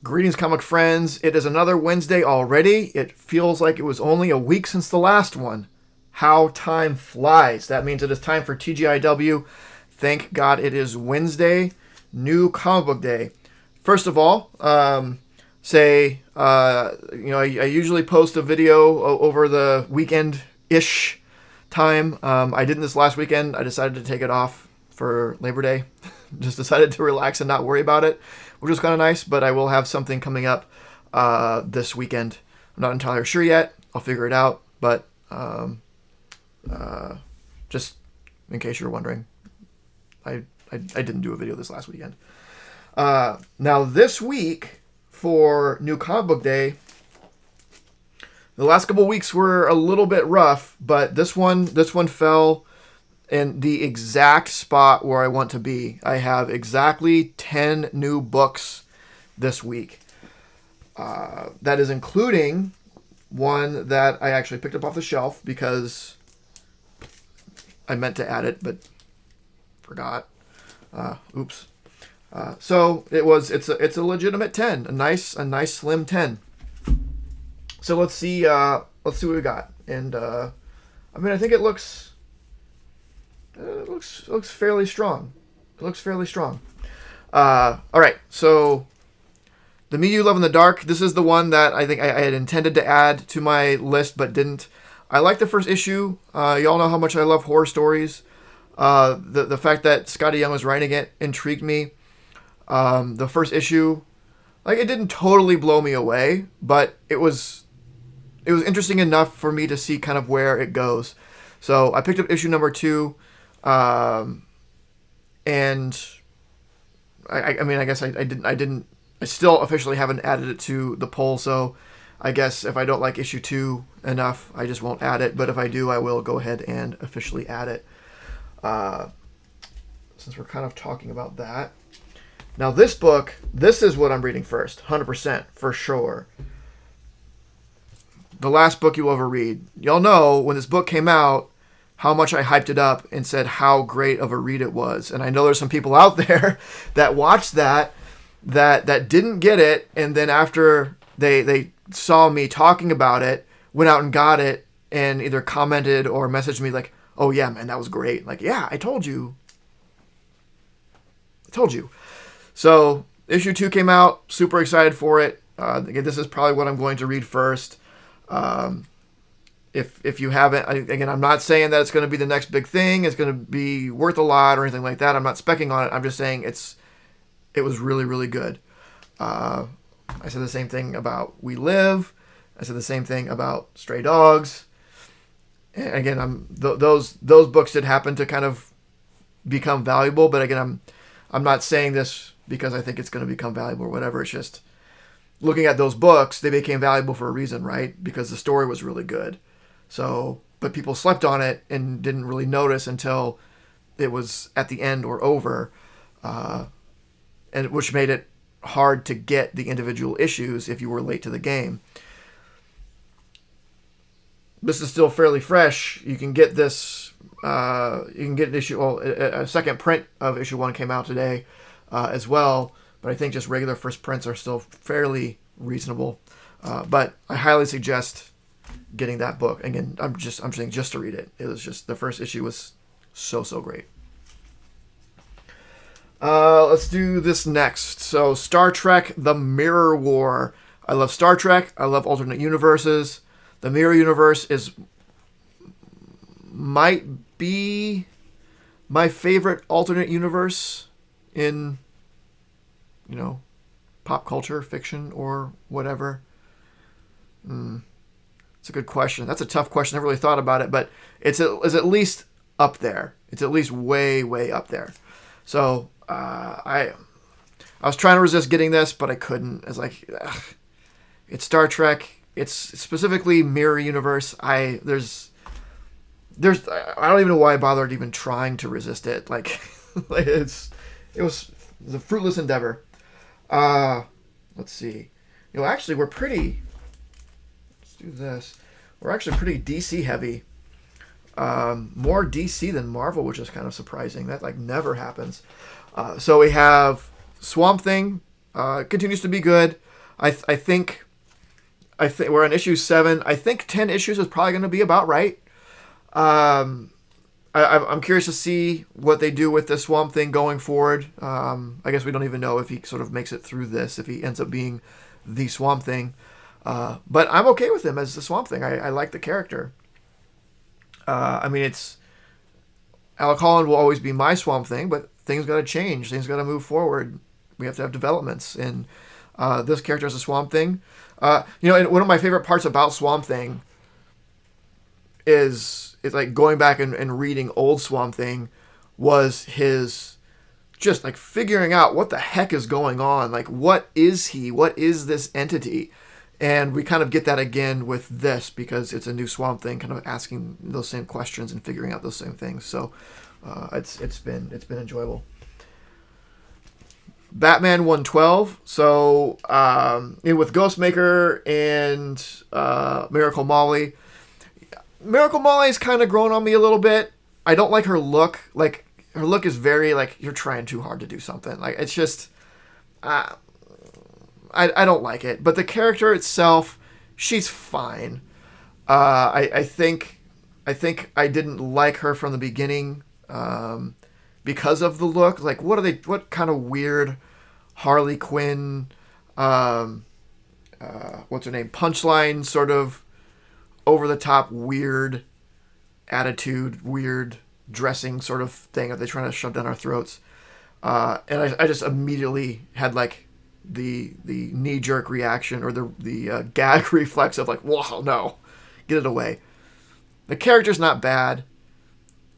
Greetings, comic friends. It is another Wednesday already. It feels like it was only a week since the last one. How time flies. That means it is time for TGIW. Thank God it is Wednesday, new comic book day. First of all, I usually post a video over the weekend-ish time. I didn't this last weekend. I decided to take it off for Labor Day. Just decided to relax and not worry about it, which was kind of nice, but I will have something coming up this weekend. I'm not entirely sure yet. I'll figure it out, but just in case you're wondering, I didn't do a video this last weekend. Now this week for New Comic Book Day, the last couple weeks were a little bit rough, but this one fell in the exact spot where I want to be. I have exactly 10 new books this week. That is including one that I actually picked up off the shelf because I meant to add it, but forgot. Oops. So it's a legitimate 10, a nice slim 10. So let's see what we got. And I think it looks fairly strong. It looks fairly strong. All right, so The Me You Love in the Dark. This is the one that I think I had intended to add to my list, but didn't. I like the first issue. Y'all know how much I love horror stories. The fact that Scotty Young was writing it intrigued me. The first issue, it didn't totally blow me away, but it was interesting enough for me to see kind of where it goes. So I picked up issue number 2. And I guess I still officially haven't added it to the poll, so I guess if I don't like issue 2 enough, I just won't add it, but if I do, I will go ahead and officially add it, since we're kind of talking about that. Now this book, this is what I'm reading first, 100%, for sure. The last book you will ever read. Y'all know, when this book came out, how much I hyped it up and said how great of a read it was. And I know there's some people out there that watched that didn't get it, and then after they saw me talking about it, went out and got it, and either commented or messaged me like, oh yeah, man, that was great. Like, yeah, I told you. So issue 2 came out, super excited for it. Again, this is probably what I'm going to read first. If you haven't, again, I'm not saying that it's going to be the next big thing. It's going to be worth a lot or anything like that. I'm not specking on it. I'm just saying it was really, really good. I said the same thing about We Live. I said the same thing about Stray Dogs. And again, those books did happen to kind of become valuable, but again, I'm not saying this because I think it's going to become valuable or whatever. It's just looking at those books, they became valuable for a reason, right? Because the story was really good. So, but people slept on it and didn't really notice until it was at the end or over, and which made it hard to get the individual issues if you were late to the game. This is still fairly fresh. You can get this. You can get an issue. Well, a second print of issue 1 came out today, as well. But I think just regular first prints are still fairly reasonable. But I highly suggest getting that book. Again, I'm saying just to read it. It was just, the first issue was so great. Let's do this next. So Star Trek: The Mirror War. I love Star Trek. I love alternate universes. The Mirror Universe might be my favorite alternate universe in, pop culture, fiction, or whatever. It's a good question. That's a tough question. I never really thought about it, but it's at least up there. It's at least way, way up there. So I was trying to resist getting this, but I couldn't. It's like, it's Star Trek. It's specifically Mirror Universe. I don't even know why I bothered even trying to resist it. It was a fruitless endeavor. Let's see. Actually, let's do this. We're actually pretty DC heavy. More DC than Marvel, which is kind of surprising. That never happens. So we have Swamp Thing, continues to be good. I think we're on issue 7. I think 10 issues is probably going to be about right. I'm curious to see what they do with the Swamp Thing going forward. I guess we don't even know if he sort of makes it through this, if he ends up being the Swamp Thing. But I'm okay with him as the Swamp Thing. I like the character. I mean, Alec Holland will always be my Swamp Thing, but things got to change. Things got to move forward. We have to have developments. And this character is a Swamp Thing. And one of my favorite parts about Swamp Thing is like going back and reading old Swamp Thing was his just like figuring out what the heck is going on. Like, what is he? What is this entity? And we kind of get that again with this because it's a new Swamp Thing, kind of asking those same questions and figuring out those same things. So it's been enjoyable. Batman 112. So with Ghostmaker and Miracle Molly. Miracle Molly's kind of grown on me a little bit. I don't like her look. Like, her look is very, like, you're trying too hard to do something. Like, it's just, I don't like it. But the character itself, she's fine. I think I didn't like her from the beginning because of the look. Like, what kind of weird Harley Quinn, what's her name, punchline sort of over-the-top weird attitude, weird dressing sort of thing that they're trying to shove down our throats. And I just immediately had like the knee-jerk reaction or the gag reflex of like, whoa, no, get it away. The character's not bad.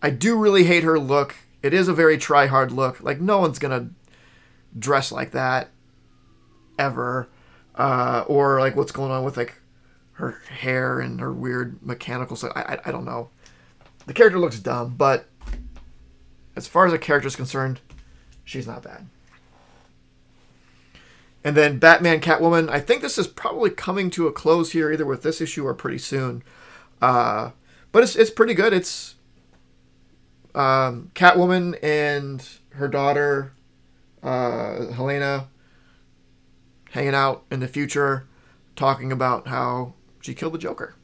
I do really hate her look. It is a very try-hard look. Like, no one's going to dress like that ever. Or like what's going on with like her hair and her weird mechanical stuff. I don't know. The character looks dumb, but as far as the character is concerned, she's not bad. And then Batman Catwoman. I think this is probably coming to a close here, either with this issue or pretty soon. But it's pretty good. It's Catwoman and her daughter, Helena, hanging out in the future, talking about how she killed the Joker.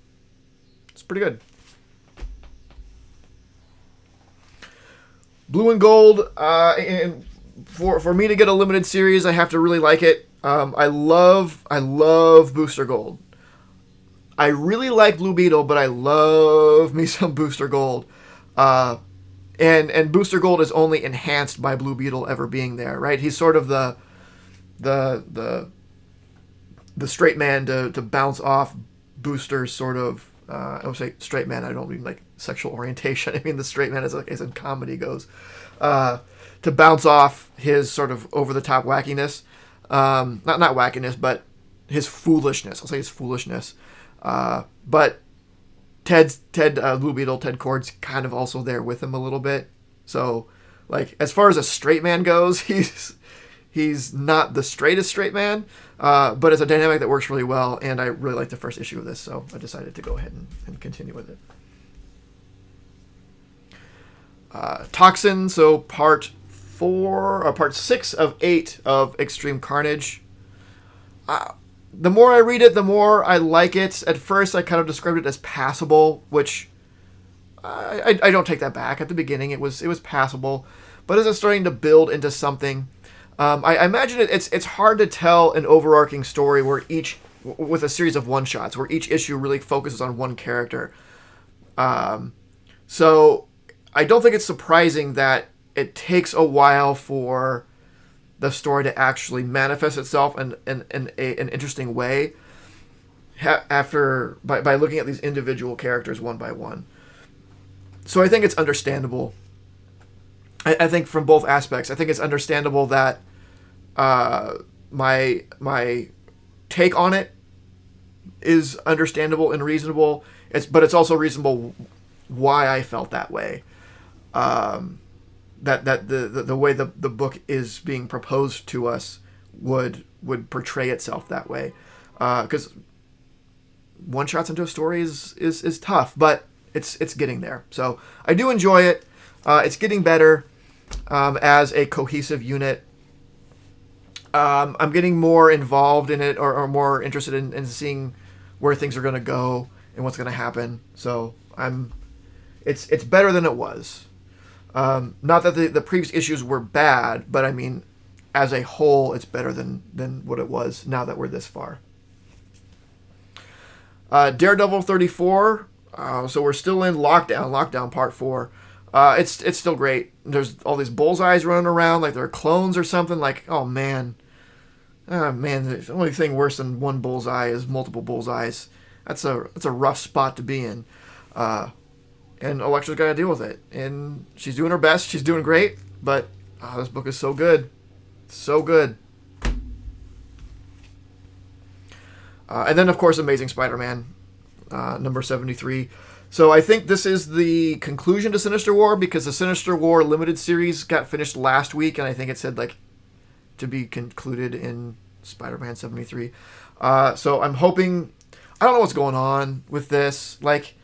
It's pretty good. Blue and Gold, and for me to get a limited series, I have to really like it. I love Booster Gold. I really like Blue Beetle, but I love me some Booster Gold. And Booster Gold is only enhanced by Blue Beetle ever being there, right? He's sort of the straight man to bounce off Booster's sort of, I would say straight man, I don't mean like sexual orientation. I mean the straight man as in comedy goes. To bounce off his sort of over-the-top wackiness. Not wackiness, but his foolishness. I'll say his foolishness. But Blue Beetle, Ted Kord's kind of also there with him a little bit. So, like, as far as a straight man goes, he's not the straightest straight man, but it's a dynamic that works really well, and I really like the first issue of this, so I decided to go ahead and continue with it. Toxin, so part 6 of 8 of Extreme Carnage. The more I read it, the more I like it. At first, I kind of described it as passable, which I don't take that back. At the beginning, it was passable, but as it's starting to build into something, I imagine it's hard to tell an overarching story with a series of one-shots, where each issue really focuses on one character. So I don't think it's surprising that it takes a while for the story to actually manifest itself in an interesting way by looking at these individual characters one by one. So I think it's understandable. I think from both aspects. I think it's understandable that my take on it is understandable and reasonable. But it's also reasonable why I felt that way. That the way the book is being proposed to us would portray itself that way, because one shots into a story is tough, but it's getting there. So I do enjoy it. It's getting better as a cohesive unit. I'm getting more involved in it, or more interested in seeing where things are going to go and what's going to happen. So it's better than it was. Not that the previous issues were bad, but I mean, as a whole, it's better than what it was now that we're this far. Daredevil 34. So we're still in lockdown part 4. It's still great. There's all these bullseyes running around like they're clones or something. Like, oh man, the only thing worse than one bullseye is multiple bullseyes. That's a rough spot to be in. And Elektra's got to deal with it, and she's doing her best. She's doing great, but this book is so good, so good. And then of course, Amazing Spider-Man, number 73. So I think this is the conclusion to Sinister War, because the Sinister War limited series got finished last week, and I think it said like to be concluded in Spider-Man 73. So I'm hoping. I don't know what's going on with this. Like,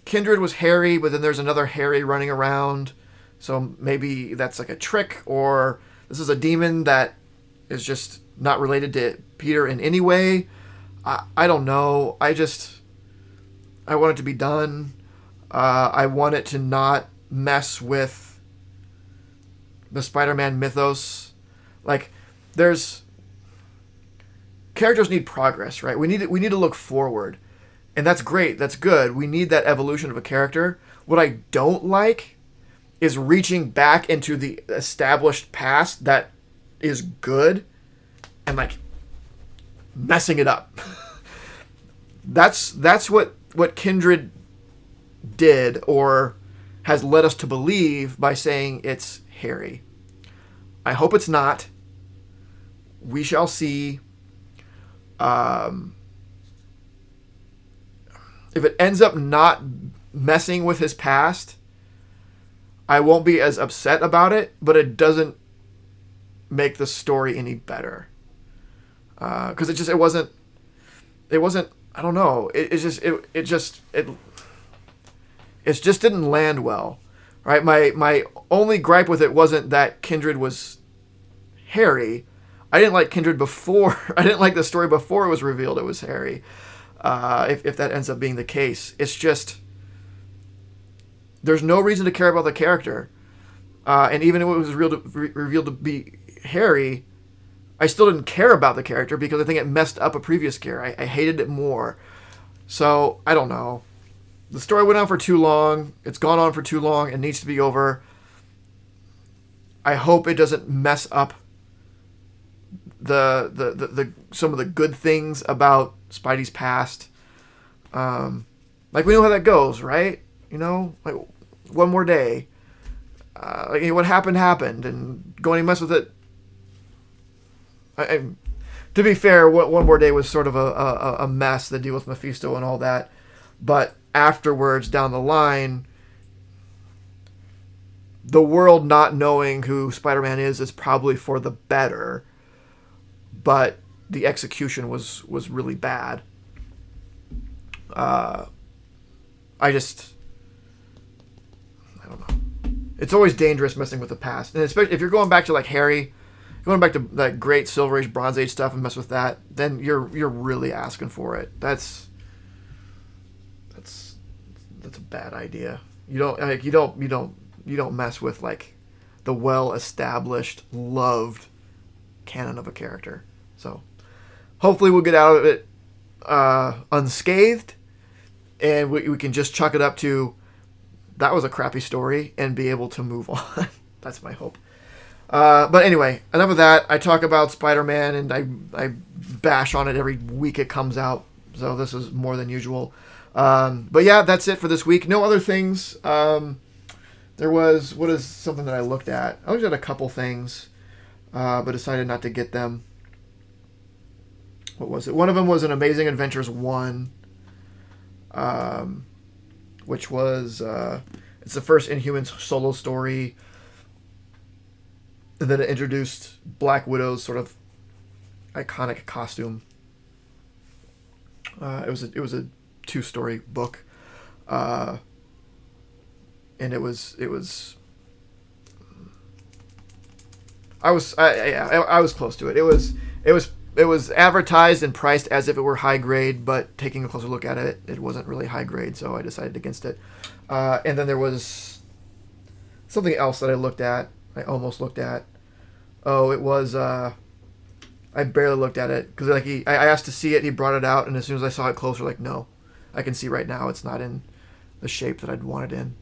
Kindred was Harry, but then there's another Harry running around. So maybe that's like a trick, or this is a demon that is just not related to Peter in any way. I don't know. I want it to be done. I want it to not mess with the Spider-Man mythos. Like, characters need progress, right? We need to look forward. And that's great. That's good. We need that evolution of a character. What I don't like is reaching back into the established past that is good and like messing it up. That's what Kindred did, or has led us to believe by saying it's Harry. I hope it's not. We shall see. If it ends up not messing with his past, I won't be as upset about it, but it doesn't make the story any better. Because it wasn't. I don't know. It just didn't land well, right? My only gripe with it wasn't that Kindred was Harry. I didn't like Kindred before. I didn't like the story before it was revealed it was Harry. If that ends up being the case, it's just there's no reason to care about the character, and even if it was revealed to be Harry, I still didn't care about the character because I think it messed up a previous character. I hated it more. So I don't know. The story went on for too long. It's gone on for too long. It needs to be over. I hope it doesn't mess up the some of the good things about Spidey's past. Like, we know how that goes, right? You know, like, one more day. Like, what happened, and going and mess with it. To be fair, one more day was sort of a mess, the deal with Mephisto and all that. But afterwards, down the line, the world not knowing who Spider-Man is probably for the better. But the execution was really bad. I don't know. It's always dangerous messing with the past, and especially if you're going back to like Harry, going back to that great Silver Age, Bronze Age stuff and mess with that, then you're really asking for it. That's a bad idea. You don't mess with like the well-established, loved canon of a character. So hopefully we'll get out of it unscathed, and we can just chuck it up to that was a crappy story and be able to move on. That's my hope. But anyway, enough of that. I talk about Spider-Man and I bash on it every week it comes out, so this is more than usual. But yeah, that's it for this week. No other things. There was, what is something that I looked at? I looked at a couple things, but decided not to get them. What was it? One of them was an Amazing Adventures 1, which was, it's the first Inhumans solo story. And then it introduced Black Widow's sort of iconic costume. It was a 2-story book, and it was I was close to it. It was advertised and priced as if it were high grade, but taking a closer look at it, it wasn't really high grade, so I decided against it. And then there was something else that I looked at. I almost looked at. Oh, it was. I barely looked at it because I asked to see it. He brought it out, and as soon as I saw it closer, like, no, I can see right now it's not in the shape that I'd want it in.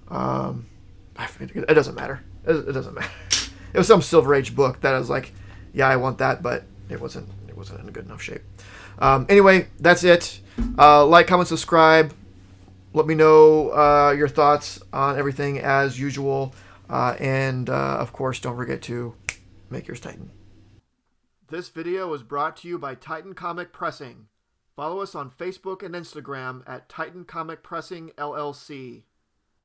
It doesn't matter. It doesn't matter. It was some Silver Age book that I was like, yeah, I want that, but it wasn't in a good enough shape. Anyway, that's it. Like, comment, subscribe. Let me know your thoughts on everything as usual. And of course, don't forget to make yours Titan. This video was brought to you by Titan Comic Pressing. Follow us on Facebook and Instagram at Titan Comic Pressing LLC.